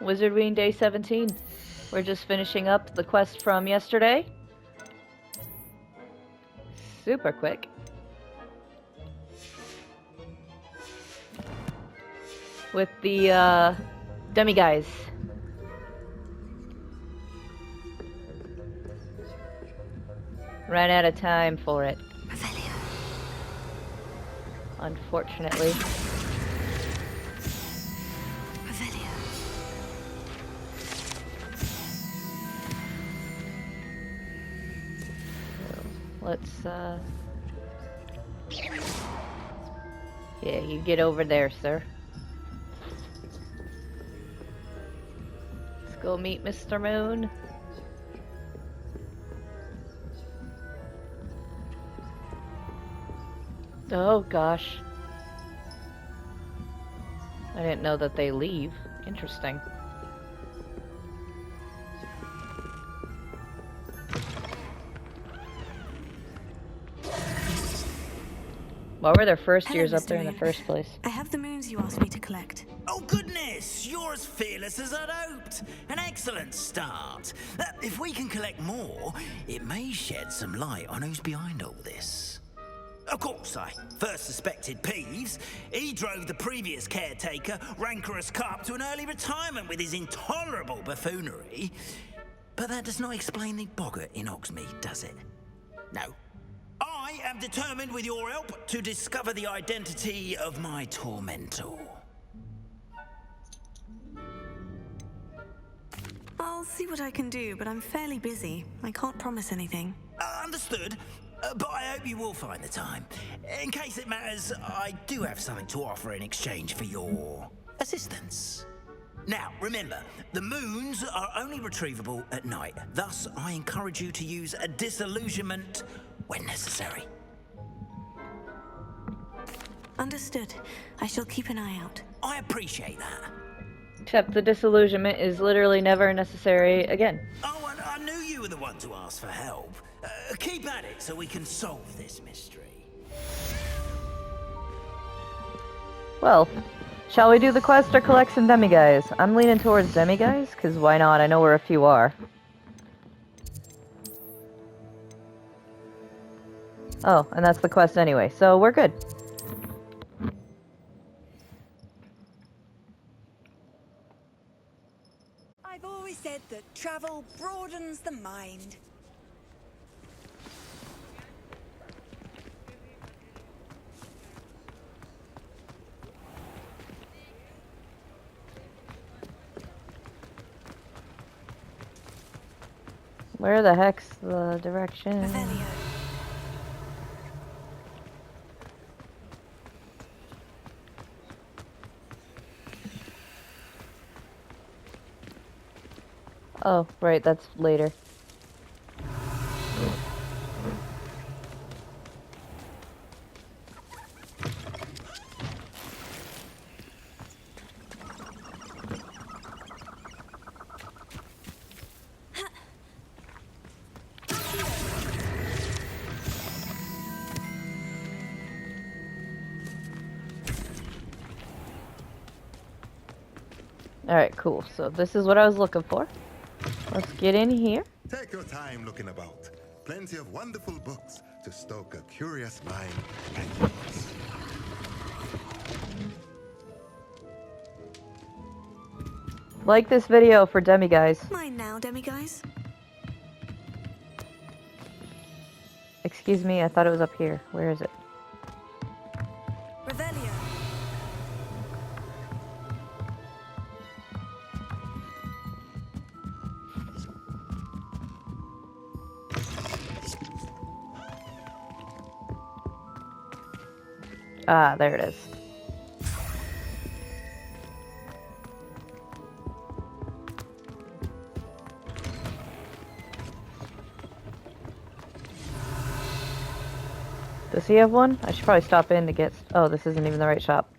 WIZARD-WEEN Day 17. We're just finishing up the quest from yesterday. Super quick. With the dummy guys. Ran out of time for it. Unfortunately. Let's, yeah, you get over there, sir. Let's go meet Mr. Moon. Oh, gosh. I didn't know that they leave. Interesting. Why were their first years up there in the first place? I have the moons you asked me to collect. Oh goodness, you're as fearless as I'd hoped. An excellent start. If we can collect more, it may shed some light on who's behind all this. Of course, I first suspected Peeves. He drove the previous caretaker, Rancorous Carp, to an early retirement with his intolerable buffoonery. But that does not explain the boggart in Hogsmeade, does it? No. I am determined, with your help, to discover the identity of my tormentor. I'll see what I can do, but I'm fairly busy. I can't promise anything. Understood. But I hope you will find the time. In case it matters, I do have something to offer in exchange for your assistance. Now, remember, the moons are only retrievable at night. Thus, I encourage you to use a disillusionment when necessary. Understood. I shall keep an eye out. I appreciate that. Except the disillusionment is literally never necessary again. Oh, and I knew you were the one to ask for help. Keep at it so we can solve this mystery. Well, shall we do the quest or collect some demi-guys? I'm leaning towards demi-guys, because why not? I know where a few are. Oh, and that's the quest anyway, so we're good. I've always said that travel broadens the mind. Where the heck's the direction? Revelio. Oh, right, that's later. Alright, cool. So this is what I was looking for. Let's get in here. Take your time looking about. Plenty of wonderful books to stoke a curious mind and yours. Like this video for demi-guys. Mine now, demi-guys. Excuse me, I thought it was up here. Where is it? Revelio. Ah, there it is. Does he have one? I should probably stop in to get... Oh, this isn't even the right shop.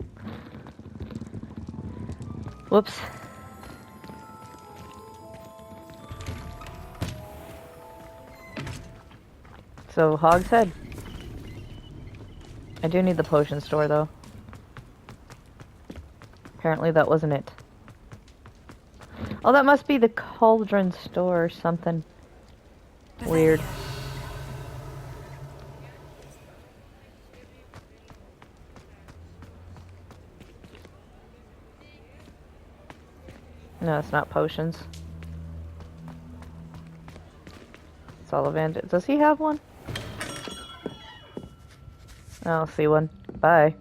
Whoops. So, Hog's Head. I do need the potion store, though. Apparently that wasn't it. Oh, that must be the cauldron store or something. Weird. No, it's not potions. It's Ollivander. Does he have one? I don't see one. Bye.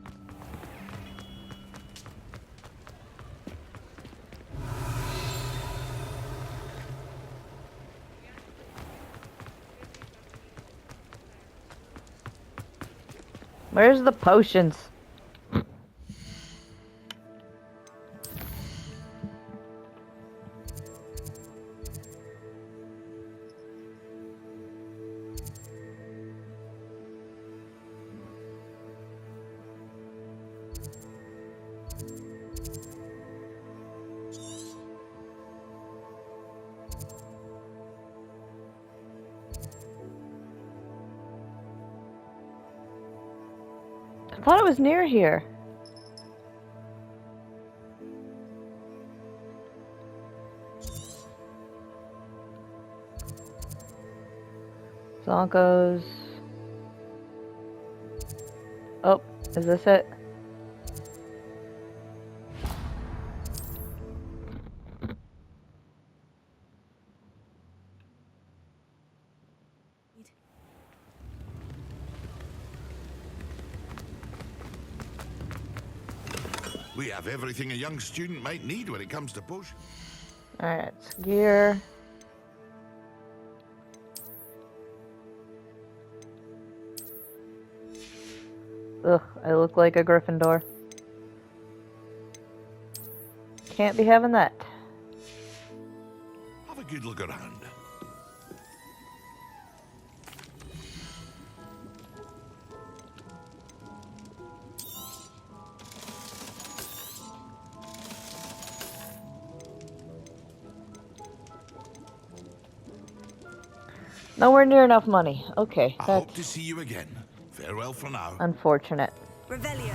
Where's the potions? I thought it was near here. Zonkos. Oh, is this it? We have everything a young student might need when it comes to potions. Alright, gear. Ugh, I look like a Gryffindor. Can't be having that. Have a good look around. Nowhere near enough money. Okay, I that's hope to see you again. Farewell for now. unfortunate. Revelio.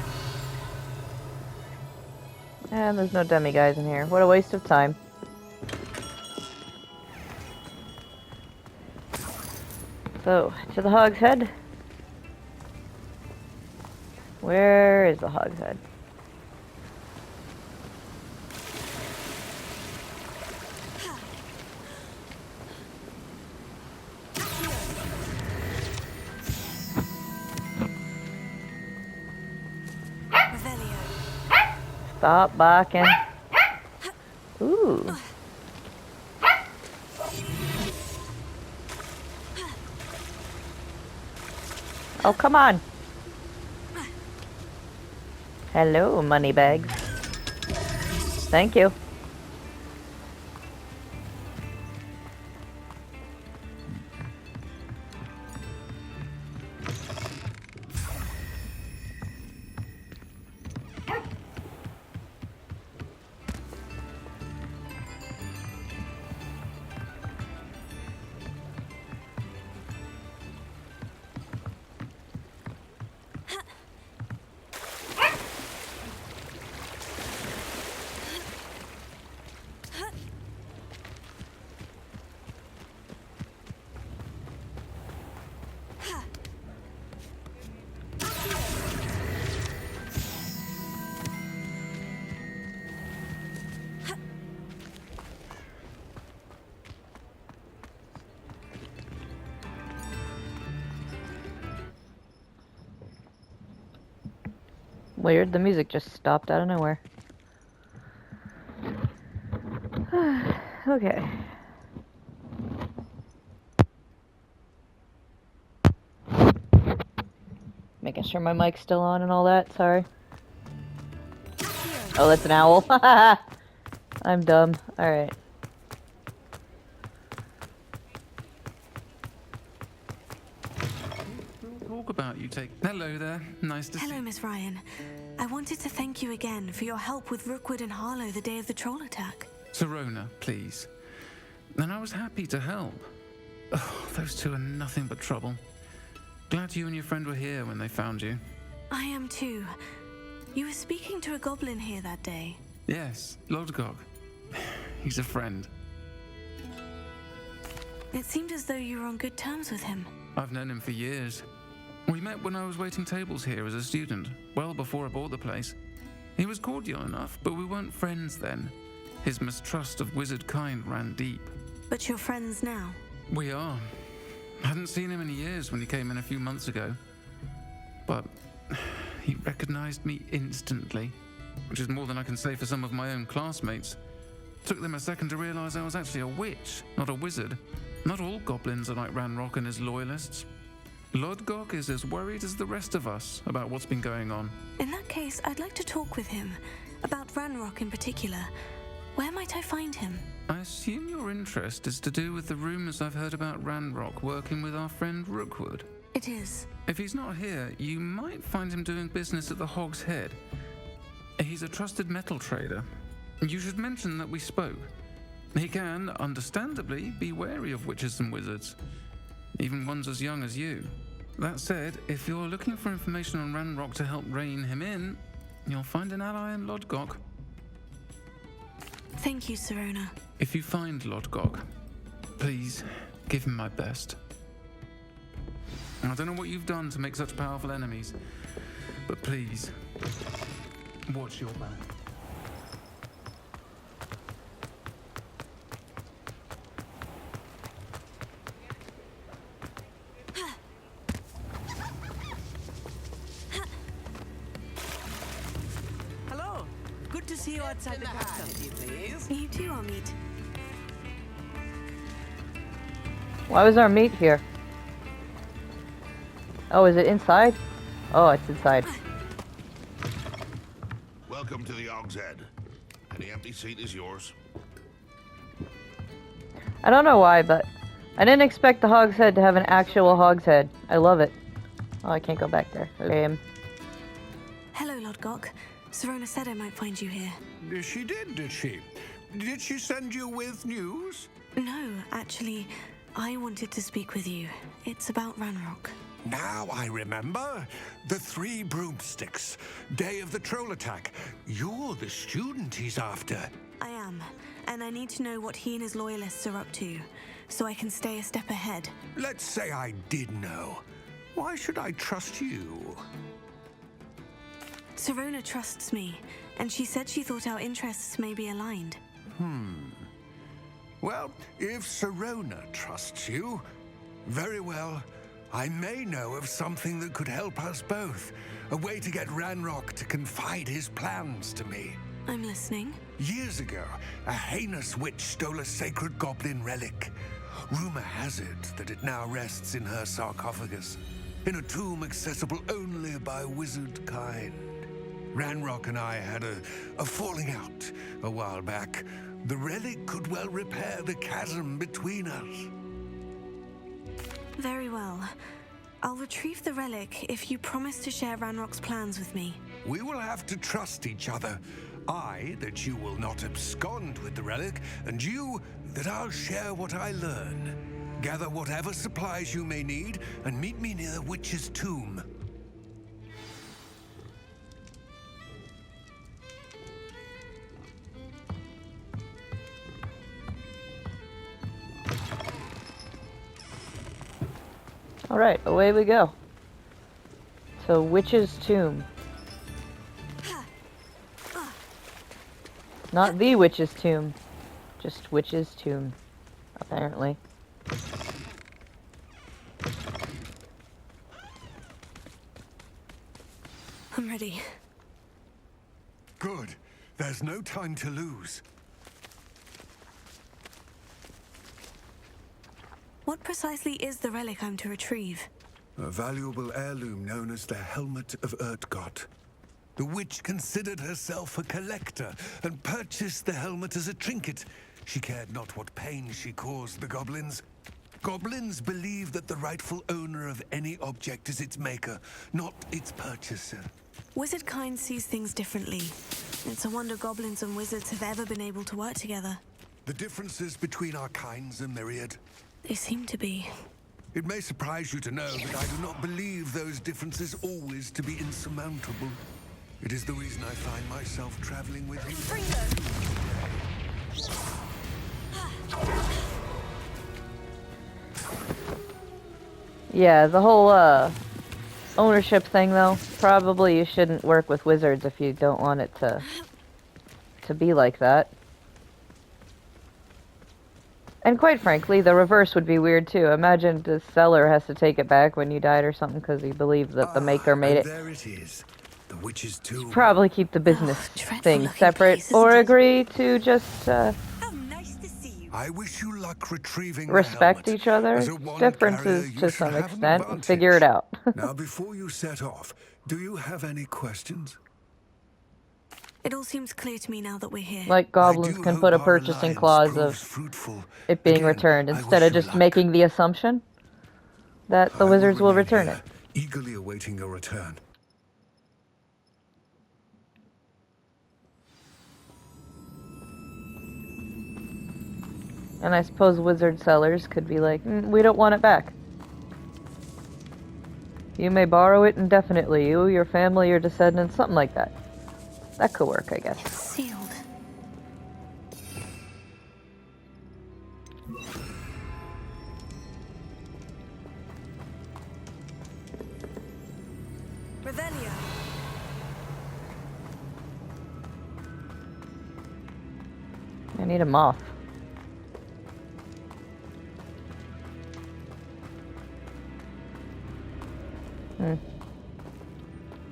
And there's no demi-guys in here. What a waste of time. So, to the Hog's Head. Where is the Hog's Head? Revelio. Stop barking. Ooh. Oh, come on. Hello, money bags. Thank you. Weird, the music just stopped out of nowhere. Okay. Making sure my mic's still on and all that, sorry. Oh, that's an owl. I'm dumb. Alright. Talk about you take. Hello there. Nice to see Hello, Miss Ryan. I wanted to thank you again for your help with Rookwood and Harlow the day of the troll attack. Serona, please. And I was happy to help. Oh, those two are nothing but trouble. Glad you and your friend were here when they found you. I am too. You were speaking to a goblin here that day. Yes, Lodgok. He's a friend. It seemed as though you were on good terms with him. I've known him for years. We met when I was waiting tables here as a student, well before I bought the place. He was cordial enough, but we weren't friends then. His mistrust of wizard kind ran deep. But you're friends now. We are. I hadn't seen him in years when he came in a few months ago. But he recognized me instantly, which is more than I can say for some of my own classmates. Took them a second to realize I was actually a witch, not a wizard. Not all goblins are like Ranrock and his loyalists. Lodgok is as worried as the rest of us about what's been going on. In that case, I'd like to talk with him. About Ranrock in particular. Where might I find him? I assume your interest is to do with the rumors I've heard about Ranrock working with our friend Rookwood. It is. If he's not here, you might find him doing business at the Hog's Head. He's a trusted metal trader. You should mention that we spoke. He can, understandably, be wary of witches and wizards, even ones as young as you. That said, if you're looking for information on Ranrock to help rein him in, you'll find an ally in Lodgok. Thank you, Sirona. If you find Lodgok, please give him my best. I don't know what you've done to make such powerful enemies, but please, watch your back. Hello. Good to see you outside the castle, please. You too, our meet. Why was our meat here? Oh, is it inside? Oh, it's inside. Welcome to the Hog's Head. Any empty seat is yours. I don't know why, but I didn't expect the Hog's Head to have an actual Hog's Head. I love it. Oh, I can't go back there. Lame. Hello, Lodgok. Sirona said I might find you here. She did she? Did she send you with news? No, actually, I wanted to speak with you. It's about Ranrock. Now I remember. The 3 broomsticks. Day of the troll attack. You're the student he's after. I am, and I need to know what he and his loyalists are up to, so I can stay a step ahead. Let's say I did know. Why should I trust you? Sirona trusts me, and she said she thought our interests may be aligned. Well, if Sirona trusts you, very well. I may know of something that could help us both. A way to get Ranrock to confide his plans to me. I'm listening. Years ago, a heinous witch stole a sacred goblin relic. Rumor has it that it now rests in her sarcophagus, in a tomb accessible only by wizard kind. Ranrock and I had a falling out a while back. The relic could well repair the chasm between us. Very well. I'll retrieve the relic if you promise to share Ranrock's plans with me. We will have to trust each other. I, that you will not abscond with the relic, and you, that I'll share what I learn. Gather whatever supplies you may need, and meet me near the witch's tomb. Alright, away we go. So, Witch's Tomb. Not the Witch's Tomb. Just Witch's Tomb, apparently. I'm ready. Good. There's no time to lose. What precisely is the relic I'm to retrieve? A valuable heirloom known as the Helmet of Urtgot. The witch considered herself a collector and purchased the helmet as a trinket. She cared not what pain she caused the goblins. Goblins believe that the rightful owner of any object is its maker, not its purchaser. Wizard kind sees things differently. It's a wonder goblins and wizards have ever been able to work together. The differences between our kinds are myriad. They seem to be. It may surprise you to know that I do not believe those differences always to be insurmountable. It is the reason I find myself traveling with him. Yeah, the whole ownership thing though. Probably you shouldn't work with wizards if you don't want it to be like that. And quite frankly, the reverse would be weird too. Imagine the seller has to take it back when you died or something because he believed that the maker made it. There it is. The witch's tomb. Probably keep the business dreadful thing looking separate, place, isn't or it? agree to just How nice to see you. I wish you luck retrieving the respect helmet. each other. As a wand Differences carrier, you to should some have an extent. advantage. Figure it out. Now, before you set off, do you have any questions? It all seems clear to me now that we're here. Like goblins I do can hope put a our purchasing alliance clause proves of fruitful. it being Again, returned I instead wish of you just luck. making the assumption that the I wizards will remain return here, it. eagerly awaiting your return. And I suppose wizard sellers could be like, we don't want it back. You may borrow it indefinitely, you, your family, your descendants, something like that. That could work, I guess. Sealed. Revelio. I need a moth.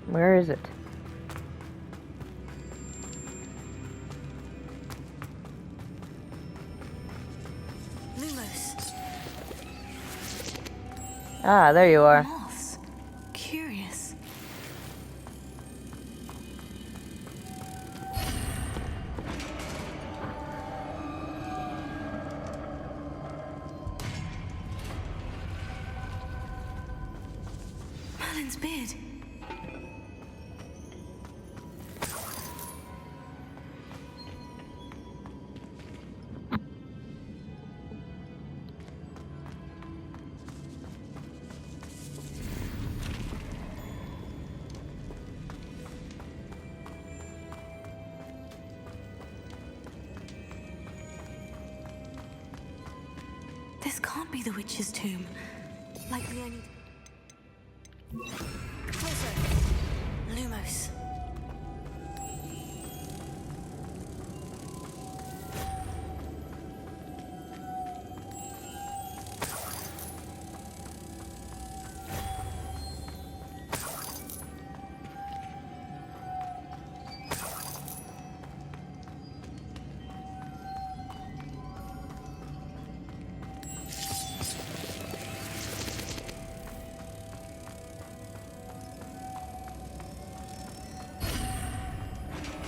Where is it? Lumos. Ah, there you are. Moths. Curious. Merlin's beard. This can't be the witch's tomb. Likely I need... Closer. Lumos.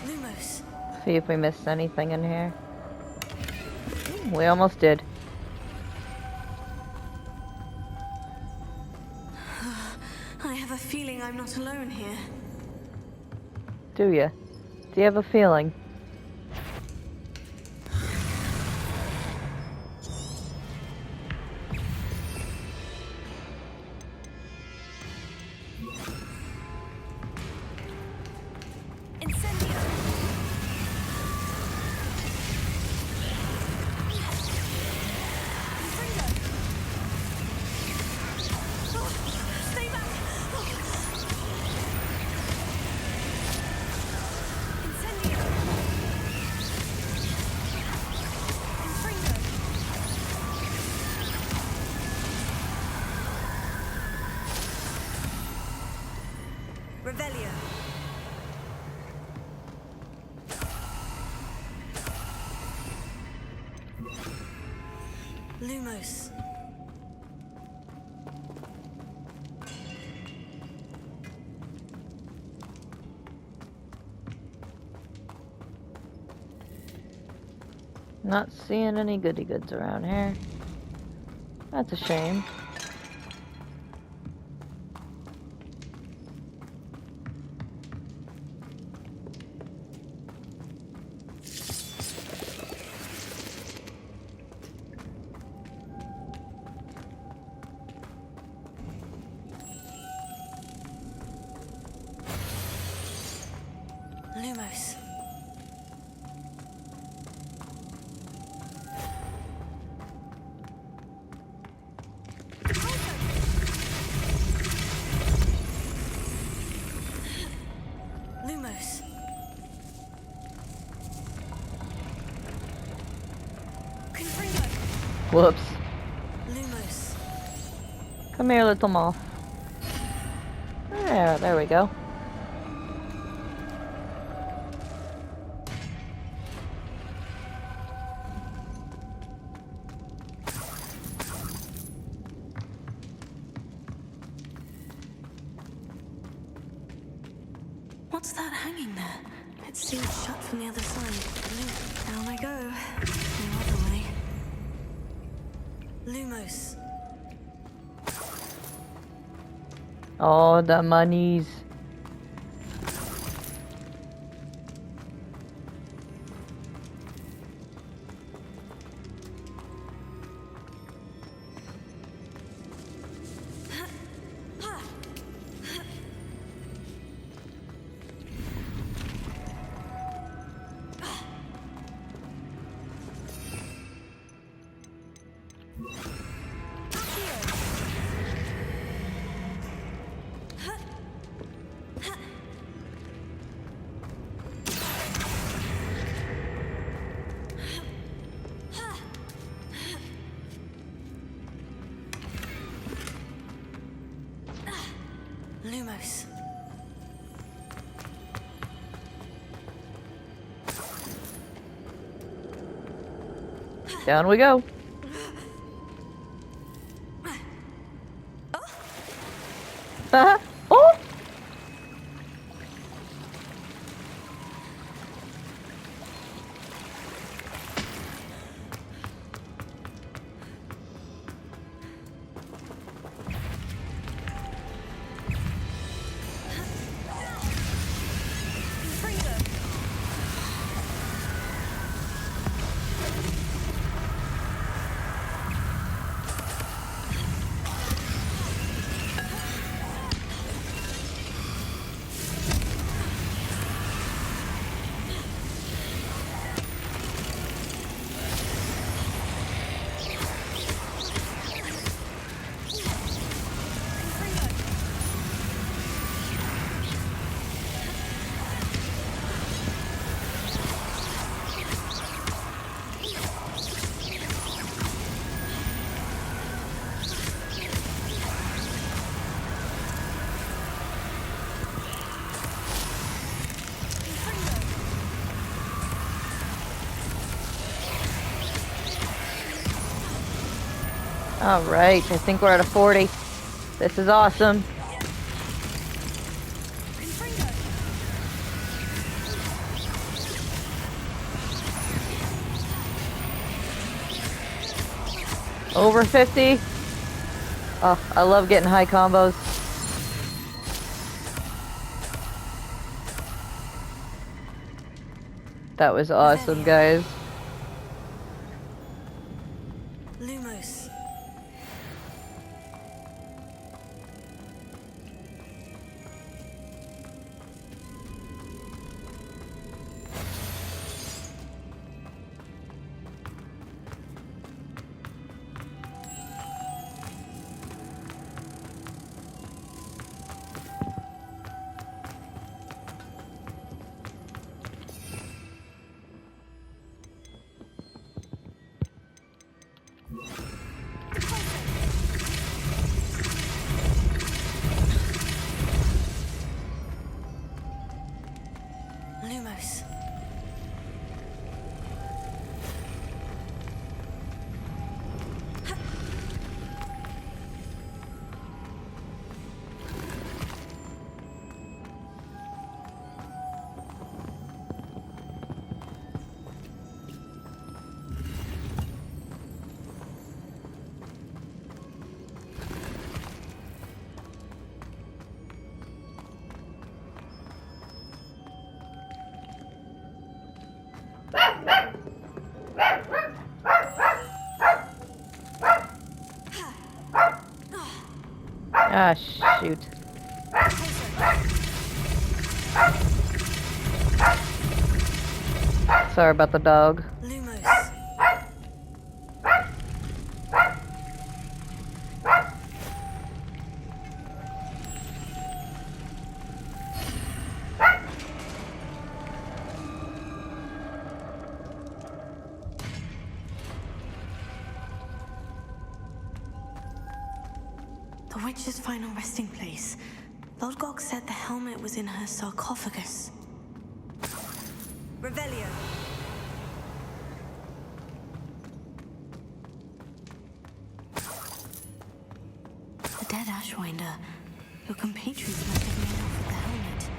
Lumos. See if we missed anything in here. We almost did. I have a feeling I'm not alone here. Do you? Do you have a feeling? Incendio. Infringo. Oh, stay back. Oh. Incendio. Infringo. Revelio. Lumos. Not seeing any goody goods around here. That's a shame. Lumos. Whoops. Lumos. Come here, little moth. There we go. What's that hanging there? It's sealed shut from the other side. Down I go. No other way. Lumos. Oh, the monies. Lumos. Down we go. Oh! Alright, I think we're at a 40. This is awesome. Over 50. Oh, I love getting high combos. That was awesome, guys. Lumos. Lumos. Ah, shoot. Sorry about the dog. Lumos. The witch's final resting place. Lodgok said the helmet was in her sarcophagus. Revelio. The dead Ashwinder. Your compatriots must have made off with the helmet.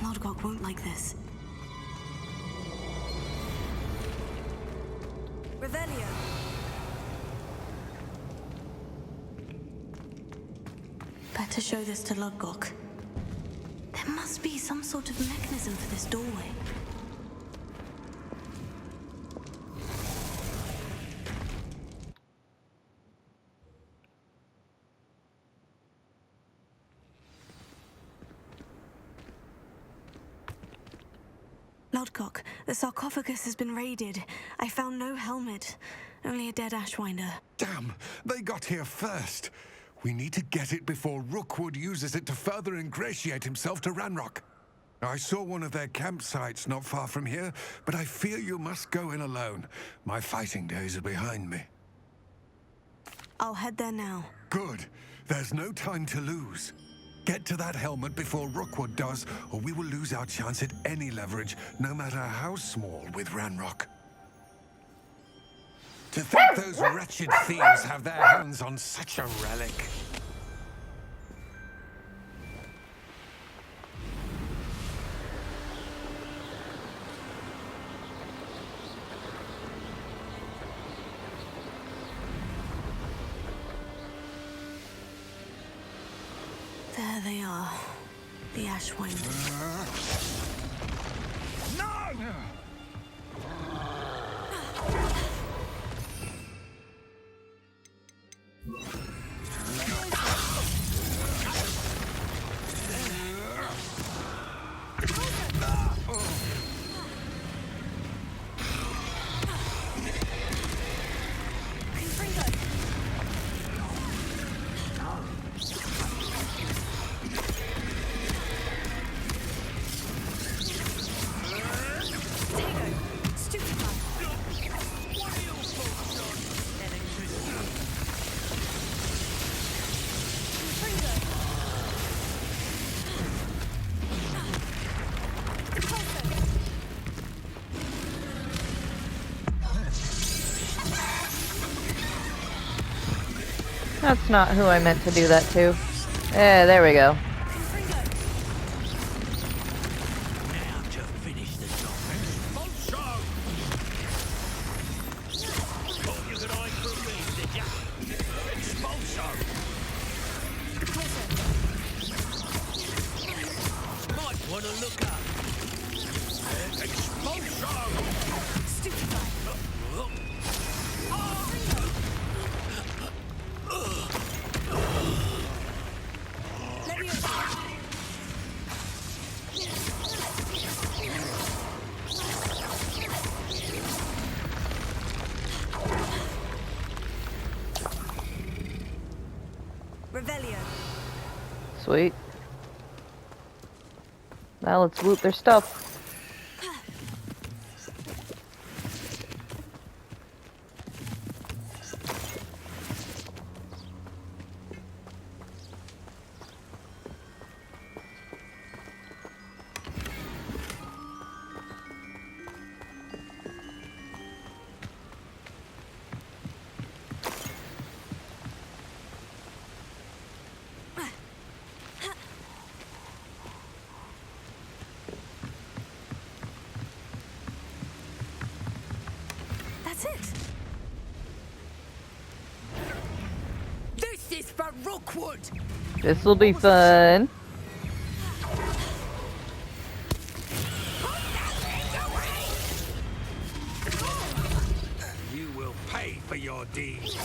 Lodgok won't like this. Revelio. Better show this to Lodgok. There must be some sort of mechanism for this doorway. Lodgok, the sarcophagus has been raided. I found no helmet, only a dead Ashwinder. Damn, they got here first. We need to get it before Rookwood uses it to further ingratiate himself to Ranrock. I saw one of their campsites not far from here, but I fear you must go in alone. My fighting days are behind me. I'll head there now. Good. There's no time to lose. Get to that helmet before Rookwood does, or we will lose our chance at any leverage, no matter how small, with Ranrock. To think those wretched thieves have their hands on such a relic. There they are. The Ashwinder. No! That's not who I meant to do that to. There we go. Now to finish the job. Thought you could hide from me, did ya? Expulso! Might want to look up. Expulso! Revelio. Sweet. Now let's loot their stuff. That's it. This is for Rookwood! This'll be fun. You will pay for your deeds.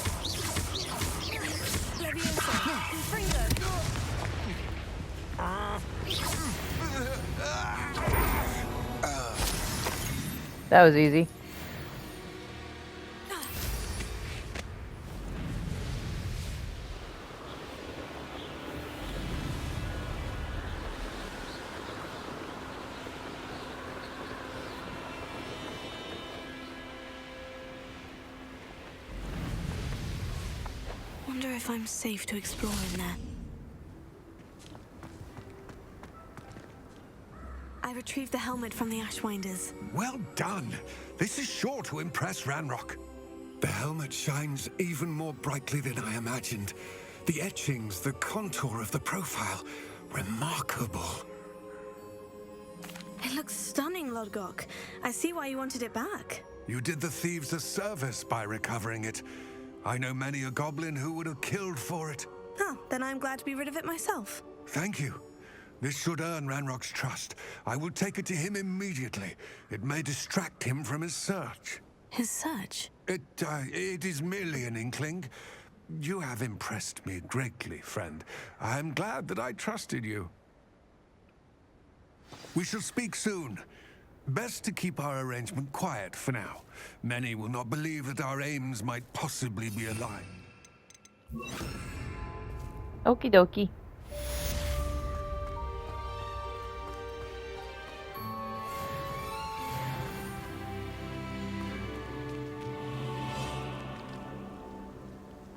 That was easy. wonder if I'm safe to explore in there. I retrieved the helmet from the Ashwinders. Well done. This is sure to impress Ranrock. The helmet shines even more brightly than I imagined. The etchings, the contour of the profile, remarkable. It looks stunning, Lodgok. I see why you wanted it back. You did the thieves a service by recovering it. I know many a goblin who would have killed for it. Oh, then I'm glad to be rid of it myself. Thank you. This should earn Ranrock's trust. I will take it to him immediately. It may distract him from his search. His search? It is merely an inkling. You have impressed me greatly, friend. I am glad that I trusted you. We shall speak soon. Best to keep our arrangement quiet for now. Many will not believe that our aims might possibly be aligned. Okie dokie.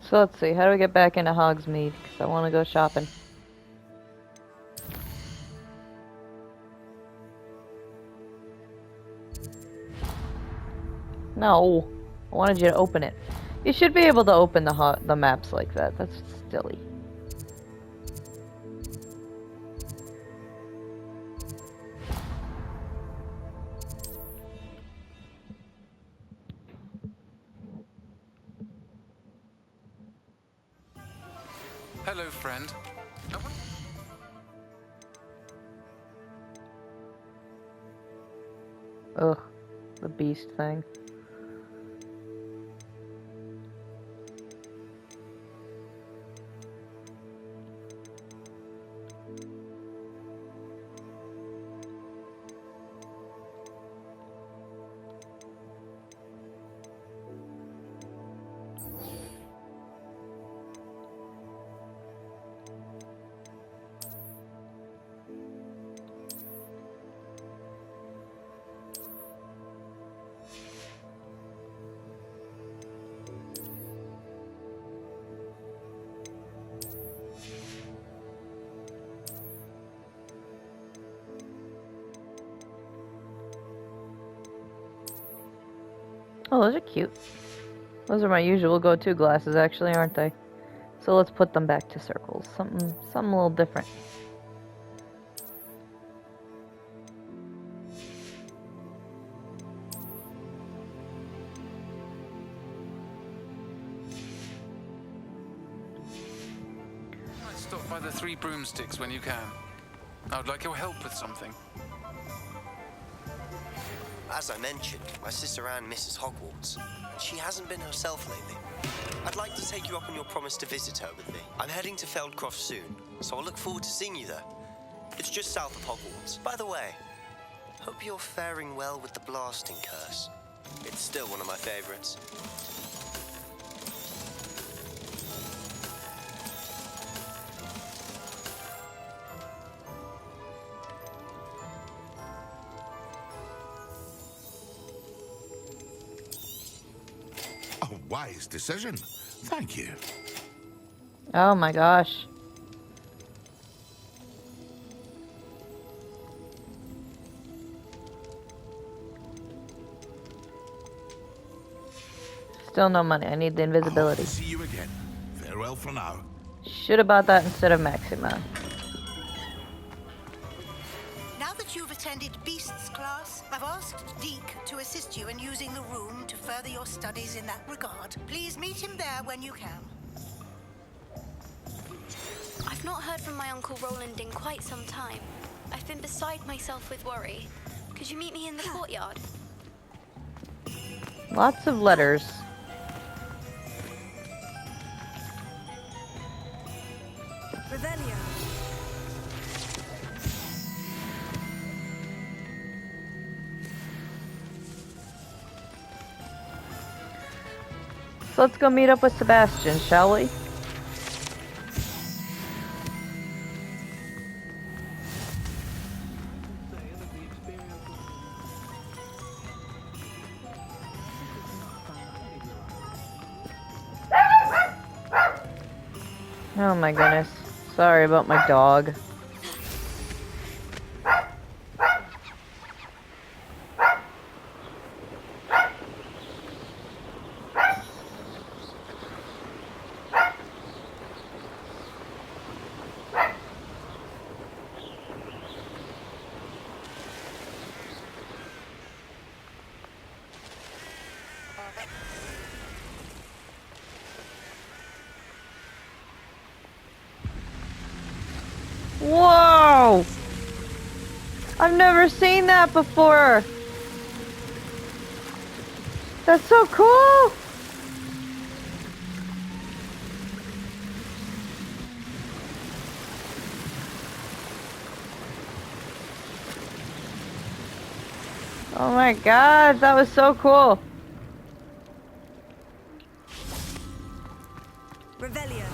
So let's see, how do we get back into Hogsmeade? Because I want to go shopping. No, I wanted you to open it. You should be able to open the maps like that. That's silly. Hello, friend. Ugh, the beast thing. Oh, those are cute. Those are my usual go-to glasses, actually, aren't they? So let's put them back to circles. Something a little different. Stop by the Three Broomsticks when you can. I would like your help with something. As I mentioned, my sister Anne misses Hogwarts. She hasn't been herself lately. I'd like to take you up on your promise to visit her with me. I'm heading to Feldcroft soon, so I'll look forward to seeing you there. It's just south of Hogwarts. By the way, hope you're faring well with the blasting curse. It's still one of my favorites. A wise decision. Thank you. Oh my gosh. Still no money. I need the invisibility. See you again. Farewell for now. Should have bought that instead of Maxima. Now that you've attended Beasts class, I've asked Deke to assist you in using the room to further your studies in that regard. Please meet him there when you can. I've not heard from my Uncle Roland in quite some time. I've been beside myself with worry. Could you meet me in the courtyard? Lots of letters. Revelio. So let's go meet up with Sebastian, shall we? Oh my goodness. Sorry about my dog. Whoa! I've never seen that before! That's so cool! Oh my god, that was so cool! Revelio.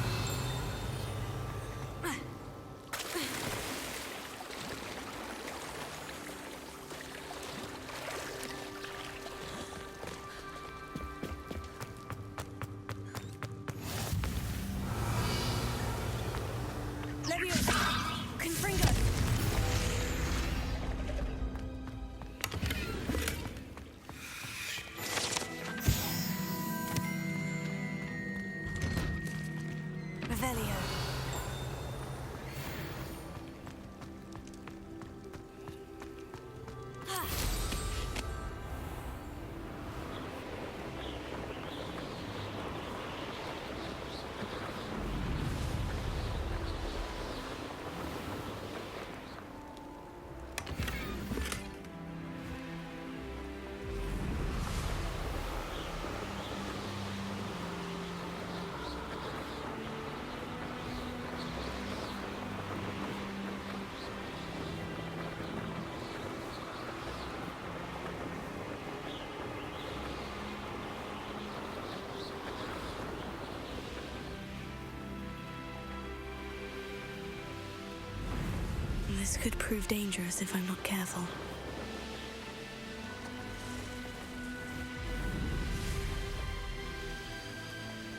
This could prove dangerous if I'm not careful.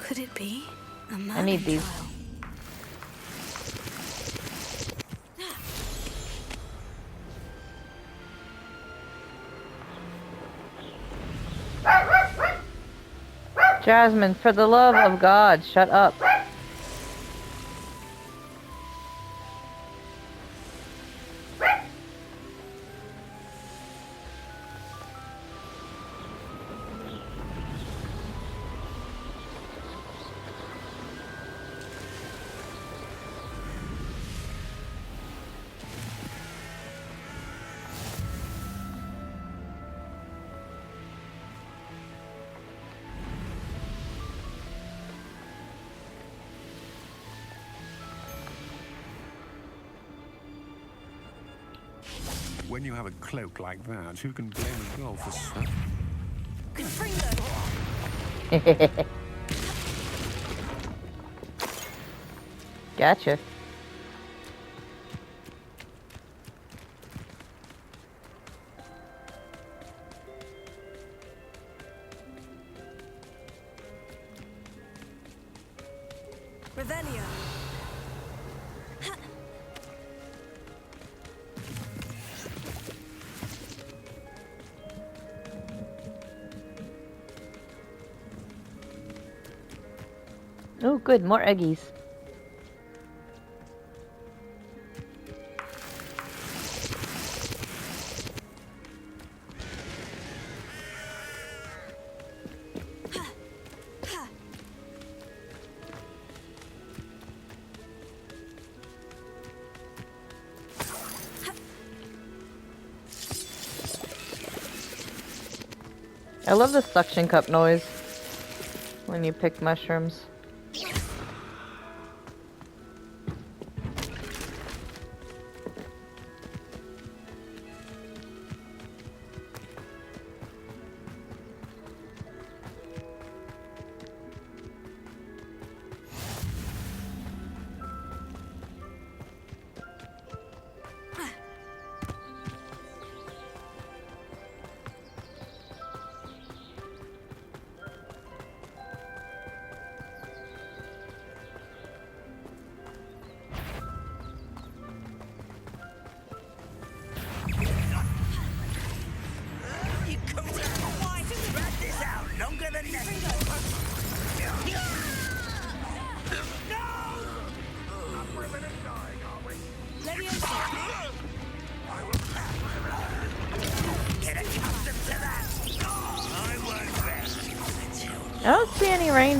Could it be a man? I need these. Jasmine, for the love of God, shut up. When you have a cloak like that, who can blame a girl for stuff? Gotcha. Revelio. Oh, good, more eggies. I love the suction cup noise when you pick mushrooms.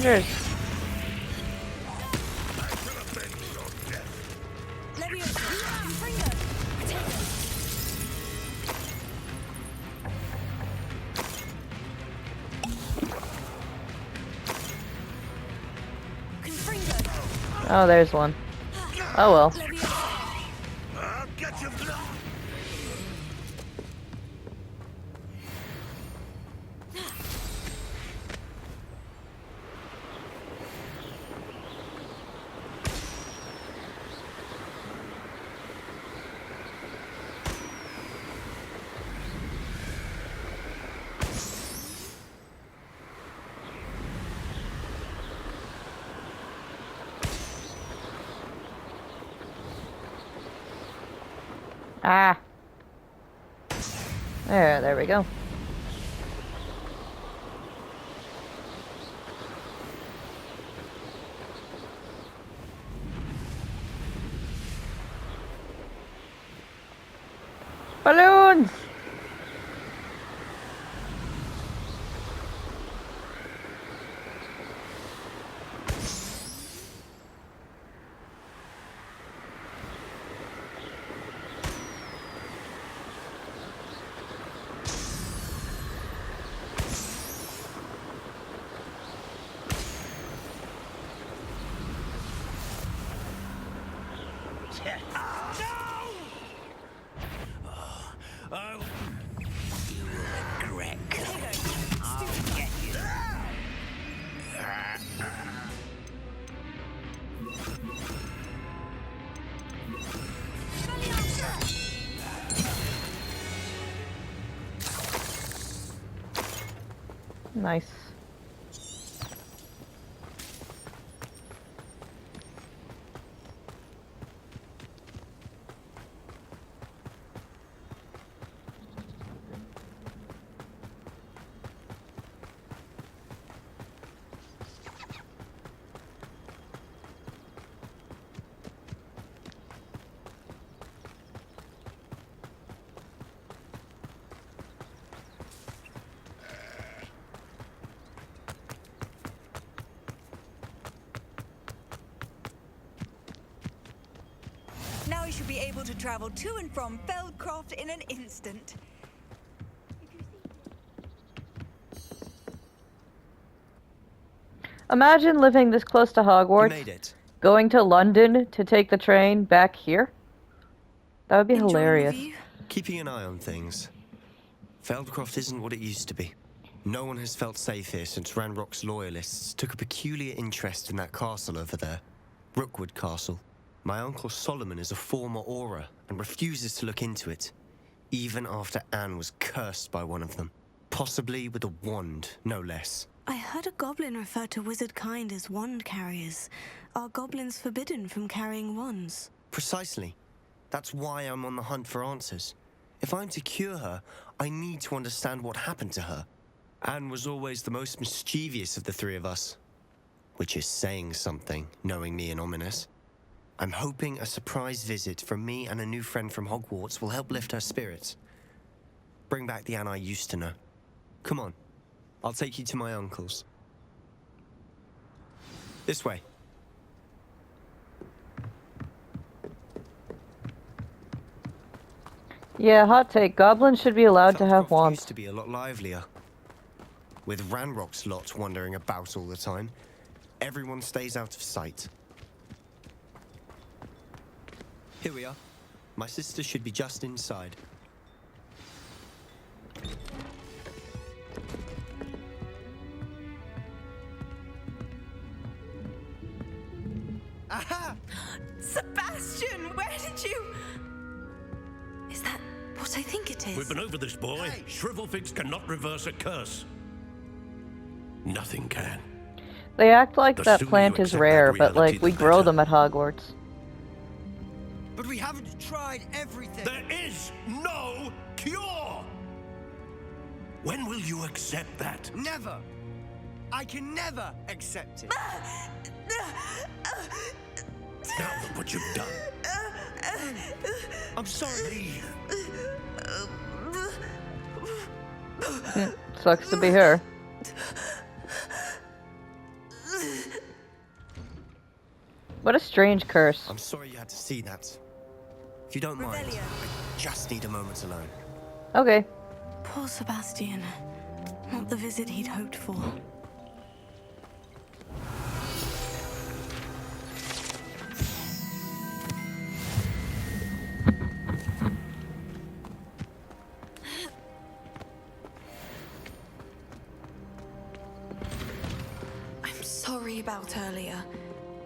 Rangers. Oh, there's one. Oh well. I'll get you. Ah. There we go. Balloons! Nice. Now you should be able to travel to and from Feldcroft in an instant. Imagine living this close to Hogwarts, You made it. going to London to take the train back here. That would be hilarious. Keeping an eye on things. Feldcroft isn't what it used to be. No one has felt safe here since Ranrock's loyalists took a peculiar interest in that castle over there. Rookwood Castle. My uncle Solomon is a former Auror and refuses to look into it, even after Anne was cursed by one of them. Possibly with a wand, no less. I heard a goblin refer to wizard kind as wand carriers. Are goblins forbidden from carrying wands? Precisely. That's why I'm on the hunt for answers. If I'm to cure her, I need to understand what happened to her. Anne was always the most mischievous of the three of us. Which is saying something, knowing me and ominous. I'm hoping a surprise visit from me and a new friend from Hogwarts will help lift her spirits. Bring back the Anne I used to know. Come on, I'll take you to my uncle's. This way. Yeah, hot take. Goblins should be allowed to have Feldcroft wands. used to be a lot livelier. With Ranrock's lot wandering about all the time, everyone stays out of sight. Here we are. My sister should be just inside. Aha! Sebastian, where did you... Is that what I think it is? We've been over this, boy. Hey. Shrivelfigs cannot reverse a curse. Nothing can. They act like that plant is rare, but like we grow them at Hogwarts. But we haven't tried everything. There is no cure. When will you accept that? Never. I can never accept it. Now look what you've done. I'm sorry. Sucks to be her. What a strange curse. I'm sorry you had to see that. If you don't mind, I just need a moment alone. Okay. Poor Sebastian. Not the visit he'd hoped for. I'm sorry about earlier.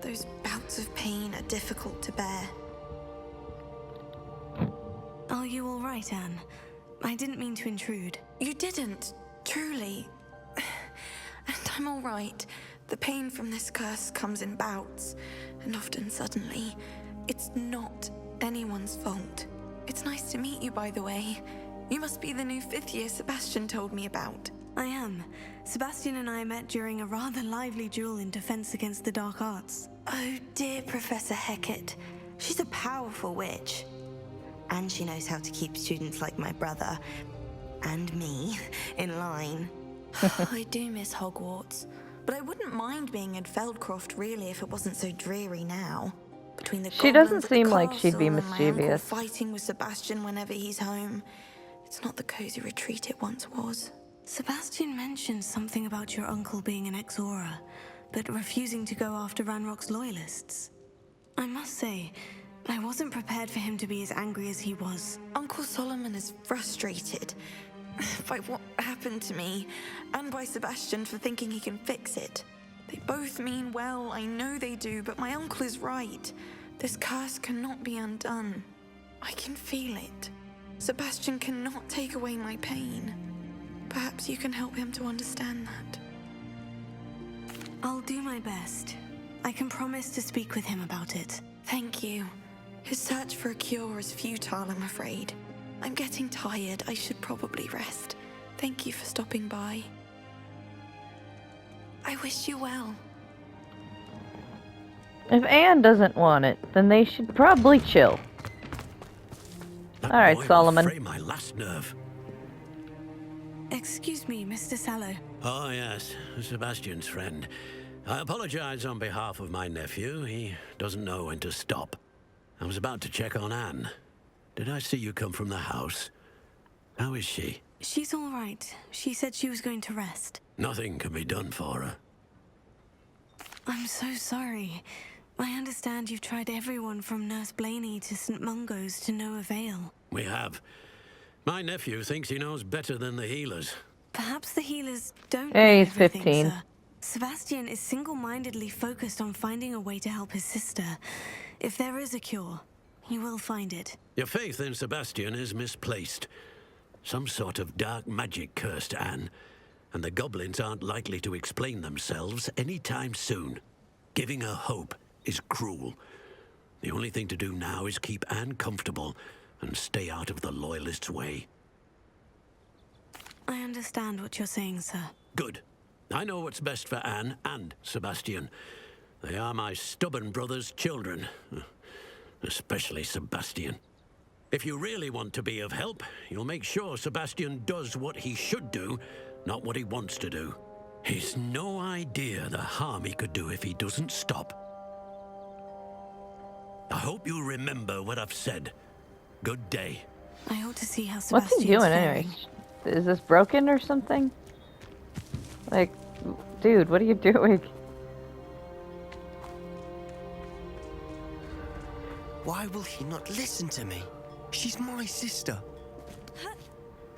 Those bouts of pain are difficult to bear. Are you all right, Anne? I didn't mean to intrude. You didn't, truly. And I'm all right. The pain from this curse comes in bouts, and often suddenly. It's not anyone's fault. It's nice to meet you, by the way. You must be the new 5th year Sebastian told me about. I am. Sebastian and I met during a rather lively duel in defense against the dark arts. Oh dear, Professor Hecat. She's a powerful witch. And she knows how to keep students like my brother and me in line. I do miss Hogwarts, but I wouldn't mind being in Feldcroft really if it wasn't so dreary now. Between the she doesn't seem like she'd be mischievous. Fighting with Sebastian whenever he's home. It's not the cozy retreat it once was. Sebastian mentioned something about your uncle being an ex-Auror, but refusing to go after Ranrock's loyalists. I must say, I wasn't prepared for him to be as angry as he was. Uncle Solomon is frustrated by what happened to me, and by Sebastian for thinking he can fix it. They both mean well, I know they do, but my uncle is right. This curse cannot be undone. I can feel it. Sebastian cannot take away my pain. Perhaps you can help him to understand that. I'll do my best. I can promise to speak with him about it. Thank you. His search for a cure is futile, I'm afraid. I'm getting tired. I should probably rest. Thank you for stopping by. I wish you well. If Anne doesn't want it, then they should probably chill. Alright, Solomon. Fray my last nerve. Excuse me, Mr. Sallow. Oh, yes, Sebastian's friend. I apologize on behalf of my nephew. He doesn't know when to stop. I was about to check on Anne. Did I see you come from the house? How is she? She's all right. She said she was going to rest. Nothing can be done for her. I'm so sorry. I understand you've tried everyone from Nurse Blaney to St. Mungo's to no avail. We have. My nephew thinks he knows better than the healers. Perhaps the healers don't Hey, know he's everything, 15. sir. Sebastian is single-mindedly focused on finding a way to help his sister. If there is a cure, he will find it. Your faith in Sebastian is misplaced. Some sort of dark magic cursed Anne, and the goblins aren't likely to explain themselves anytime soon. Giving her hope is cruel. The only thing to do now is keep Anne comfortable and stay out of the Loyalists' way. I understand what you're saying, sir. Good. I know what's best for Anne and Sebastian. They are my stubborn brother's children. Especially Sebastian. If you really want to be of help, you'll make sure Sebastian does what he should do, not what he wants to do. He's no idea the harm he could do if he doesn't stop. I hope you remember what I've said. Good day. I ought to see how What's Sebastian's he doing faring. anyway? Is this broken or something? Like, dude, what are you doing? Why will he not listen to me? She's my sister.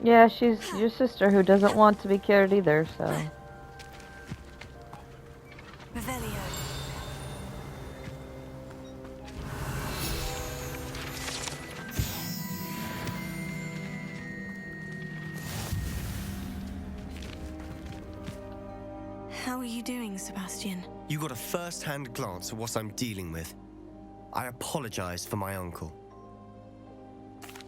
Yeah, she's your sister who doesn't want to be cured either, so... Revelio. How are you doing, Sebastian? You got a first-hand glance at what I'm dealing with. I apologize for my uncle.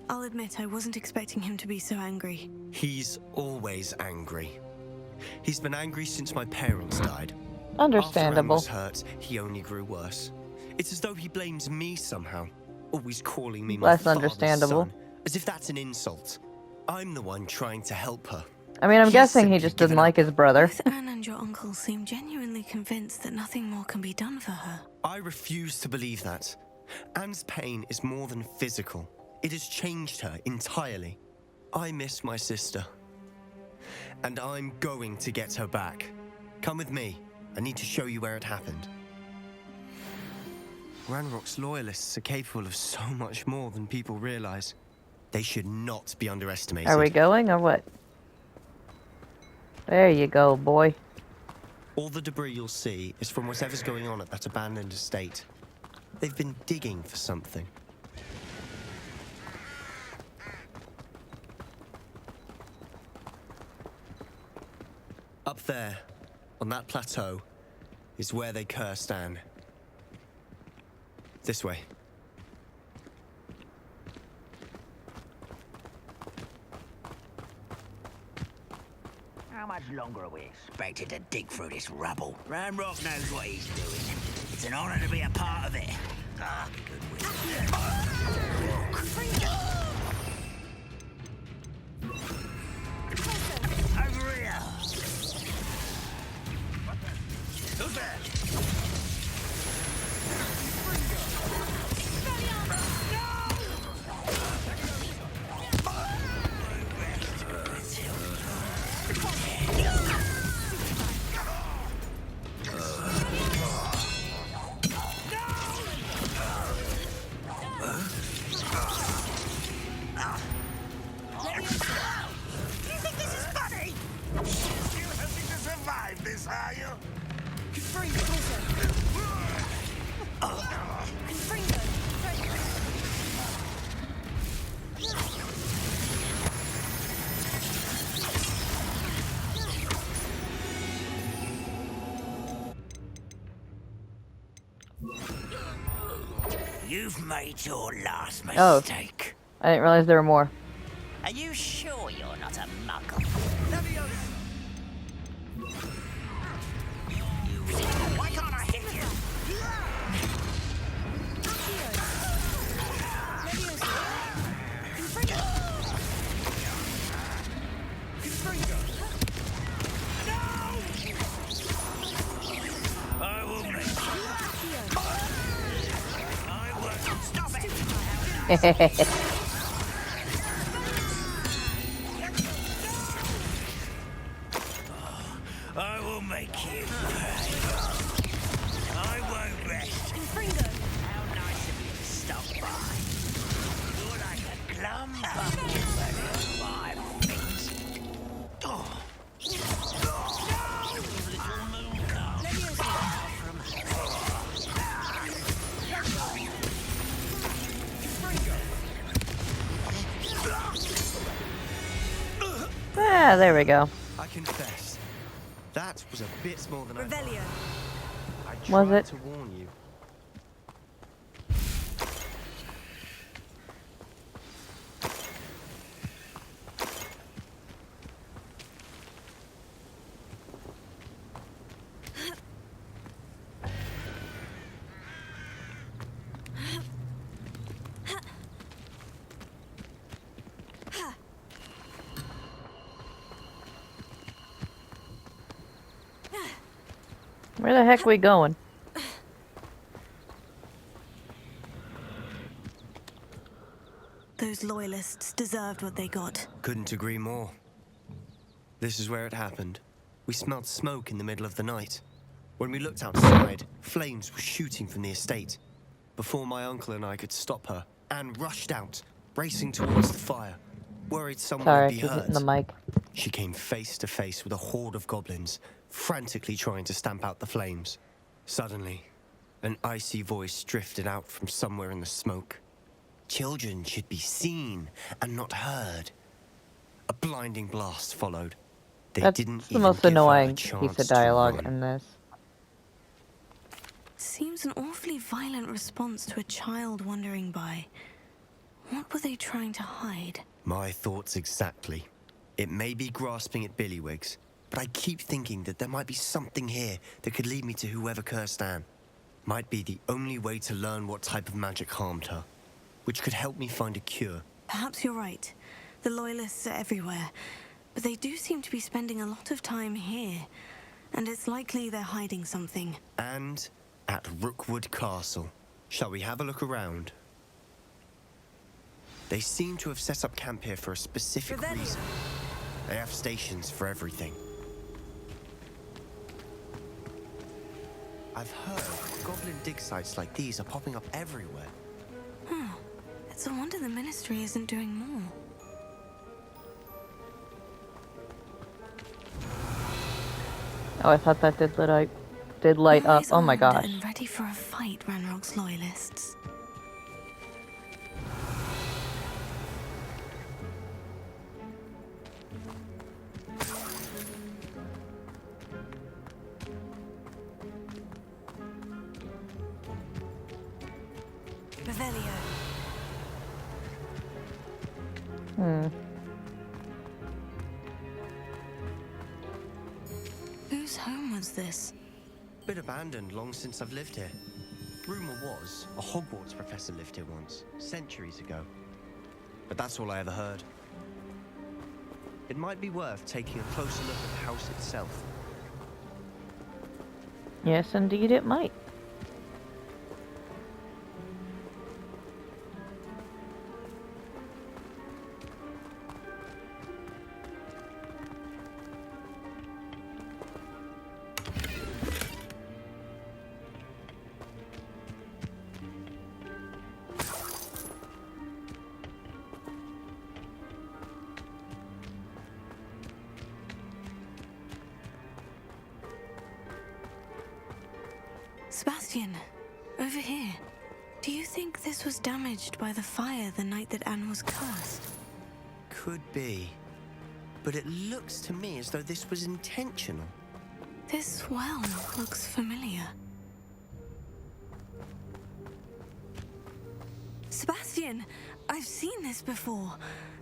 I'll admit I wasn't expecting him to be so angry. He's always angry. He's been angry since my parents died. Understandable. After Anne was hurt, he only grew worse. It's as though he blames me somehow, always calling me my Less father's understandable. son, as if that's an insult. I'm the one trying to help her. I mean, I'm He's guessing he simply just didn't given like his brother. Both Anne and your uncle seem genuinely convinced that nothing more can be done for her. I refuse to believe that. Anne's pain is more than physical. It has changed her entirely. I miss my sister. And I'm going to get her back. Come with me. I need to show you where it happened. Ranrock's loyalists are capable of so much more than people realize. They should not be underestimated. Are we going or what? There you go, boy. All the debris you'll see is from whatever's going on at that abandoned estate. They've been digging for something. Up there, on that plateau, is where they cursed Anne. This way. How much longer are we expected to dig through this rubble? Ranrock knows what he's doing. It's an honor to be a part of it. Ah, good wizard. Over here. Who's there? You've made your last mistake. I didn't realize there were more. Are you sure you're not a muggle? Why can't I hit you? I will make Stop it! I will make you pay. I won't rest. How nice of you to stop by. You're like a glum bucket my things. Oh. Little moon calf. From Ah, there we go. I confess, that was a bit more than I thought. I Was tried it? to warn you. Where the heck are we going? Those loyalists deserved what they got. Couldn't agree more. This is where it happened. We smelled smoke in the middle of the night. When we looked outside, flames were shooting from the estate. Before my uncle and I could stop her, Anne rushed out, racing towards the fire, worried someone Sorry, would be she's hurt. hitting the mic. She came face to face with a horde of goblins, frantically trying to stamp out the flames. Suddenly, an icy voice drifted out from somewhere in the smoke. Children should be seen and not heard. A blinding blast followed. They That's didn't the even most give her a annoying chance piece of to dialogue run. in this. Seems an awfully violent response to a child wandering by. What were they trying to hide? My thoughts exactly. It may be grasping at Billywigs, but I keep thinking that there might be something here that could lead me to whoever cursed Anne. Might be the only way to learn what type of magic harmed her, which could help me find a cure. Perhaps you're right. The loyalists are everywhere. but they do seem to be spending a lot of time here. And it's likely they're hiding something. And at Rookwood Castle. Shall we have a look around? They seem to have set up camp here for a specific reason. They have stations for everything. I've heard goblin dig sites like these are popping up everywhere. It's a wonder the Ministry isn't doing more. Oh, I thought that did light up. Oh my gosh. And ready for a fight, Ranrock's loyalists. Whose home was this? Been abandoned long since I've lived here. Rumor was a Hogwarts professor lived here once, centuries ago. But that's all I ever heard. It might be worth taking a closer look at the house itself. Yes, indeed it might. Sebastian, over here. Do you think this was damaged by the fire the night that Anne was cursed? Could be. But it looks to me as though this was intentional. This well looks familiar. Sebastian, I've seen this before.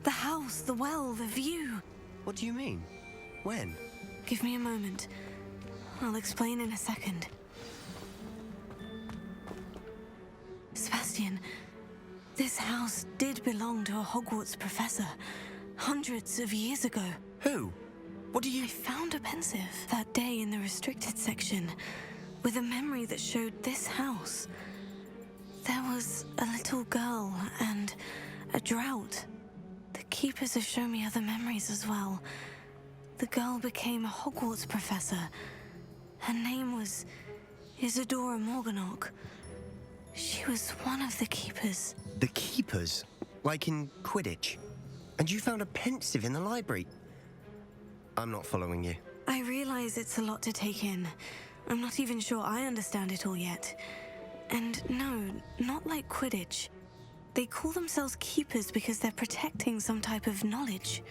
The house, the well, the view. What do you mean? When? Give me a moment. I'll explain in a second. Sebastian, this house did belong to a Hogwarts professor hundreds of years ago. Who? What do you... I found a pensive that day in the restricted section with a memory that showed this house. There was a little girl and a drought. The keepers have shown me other memories as well. The girl became a Hogwarts professor. Her name was Isadora Morganach. She was one of the keepers. The keepers? Like in Quidditch? And you found a pensive in the library? I'm not following you. I realize it's a lot to take in. I'm not even sure I understand it all yet. And no, not like Quidditch. They call themselves keepers because they're protecting some type of knowledge.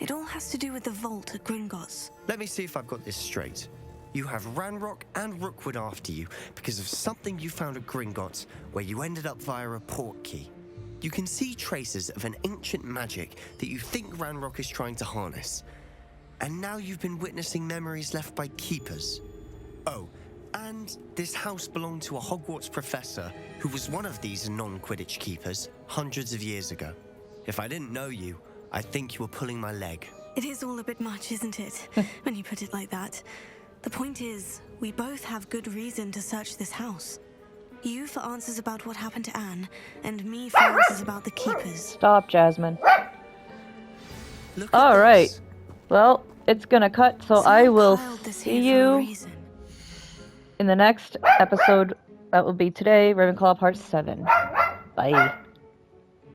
It all has to do with the vault at Gringotts. Let me see if I've got this straight. You have Ranrock and Rookwood after you because of something you found at Gringotts where you ended up via a port key. You can see traces of an ancient magic that you think Ranrock is trying to harness. And now you've been witnessing memories left by keepers. Oh, and this house belonged to a Hogwarts professor who was one of these non-Quidditch keepers hundreds of years ago. If I didn't know you, I'd think you were pulling my leg. It is all a bit much, isn't it? When you put it like that. The point is, we both have good reason to search this house. You for answers about what happened to Anne, and me for answers about the keepers. Stop, Jasmine. Alright. Well, it's gonna cut, so I will see you in the next episode. That will be today, Ravenclaw Part 7. Bye.